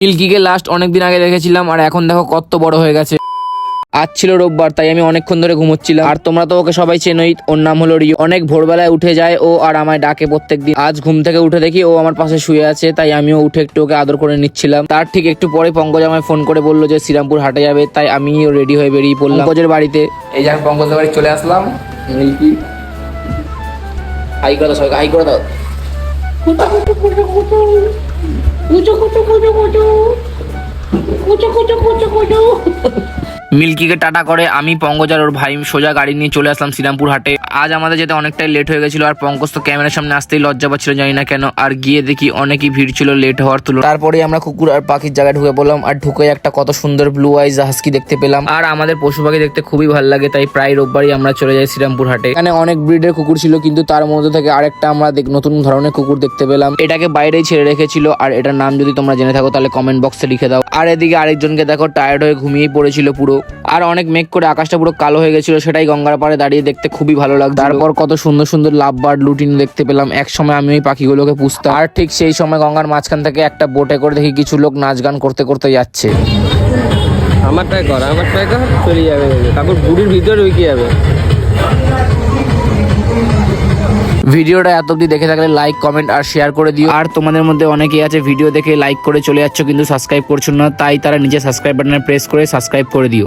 মিল্কিকে last অনেকদিন আগে দেখেছিলাম আর এখন দেখো কত বড় হয়ে গেছে। আজ ছিল রোববার, তাই আমি অনেকক্ষণ ধরে ঘুমোচ্ছিলাম। আর তোমরা তো ওকে সবাই চেনোই, ওর নাম হলো রিও। অনেক ভোরবেলায় উঠে যায় ও আর আমায় ডাকে প্রত্যেকদিন। আজ ঘুম থেকে উঠে দেখি ও আমার পাশে শুয়ে আছে, তাই আমিও উঠে একটু ওকে আদর করে নিচ্ছিলাম। তার ঠিক একটু পরে পঙ্কজ আমায় ফোন করে বললো যে শ্রীরামপুর হাটে যাবে, তাই আমিও রেডি হয়ে বেরিয়ে পড়লাম পঙ্কজের বাড়িতে। এই যে আমি পঙ্কজের বাড়ি চলে আসলাম। মিল্কি হাই করে দাও সবাইকে, হাই করে দাও। মিল্কিকে টাটা করে আমি, পঙ্কজ আর ওর ভাই সোজা গাড়ি নিয়ে চলে আসলাম শ্রীরামপুর হাটে। আজ আমাদের যেতে অনেকটাই লেট হয়ে গেছিল, আর পঙ্কজ তো ক্যামেরার সামনে আসতেই লজ্জা পাচ্ছিল, জানি না কেন। আর গিয়ে দেখি অনেকই ভিড় ছিল লেট হওয়ার তুলনায়। তারপরে আমরা কুকুর আর পাখির জায়গায় ঢুকে পড়লাম, আর ঢুকে একটা কত সুন্দর ব্লু আইজ হাস্কি দেখতে পেলাম। আর আমাদের পশু পাখি দেখতে খুবই ভালো লাগে, তাই প্রায় রোববারই আমরা চলে যাই শ্রীরামপুর হাটে। এখানে অনেক ব্রিডের কুকুর ছিল, কিন্তু তার মধ্যে থেকে আরেকটা আমরা নতুন ধরনের কুকুর দেখতে পেলাম। এটাকে বাইরেই ছেড়ে রেখেছিল, আর এটার নাম যদি তোমরা জেনে থাকো তাহলে কমেন্ট বক্সে লিখে দাও। আর এদিকে আরেকজনকে দেখো টায়ার্ড হয়ে ঘুমিয়েই পড়েছিল পুরো। আর অনেক মেঘ করে আকাশটা পুরো কালো হয়ে গেছিল, সেটাই গঙ্গার পাড়ে দাঁড়িয়ে দেখতে খুবই ভালো লাগতো। তারপর কত সুন্দর সুন্দর লাভ বার্ড লুটিন দেখতে পেলাম। এক সময় আমি ওই পাখিগুলোকে পুষতাম। আর ঠিক সেই সময় গঙ্গার মাঝখান থেকে একটা বোটে করে দেখি কিছু লোক নাচ গান করতে করতে যাচ্ছে। আমারটাই কর চলে যাবে, তারপর বুড়ির ভিতরে উইকে যাবে। ভিডিওটা এত অব্দি দেখে থাকলে লাইক কমেন্ট আর শেয়ার করে দিও। আর তোমাদের মধ্যে অনেকেই আছে ভিডিও দেখে লাইক করে চলে যাচ্ছ কিন্তু সাবস্ক্রাইব করছো না, তাই তারা নিচে সাবস্ক্রাইব বাটনে প্রেস করে সাবস্ক্রাইব করে দিও।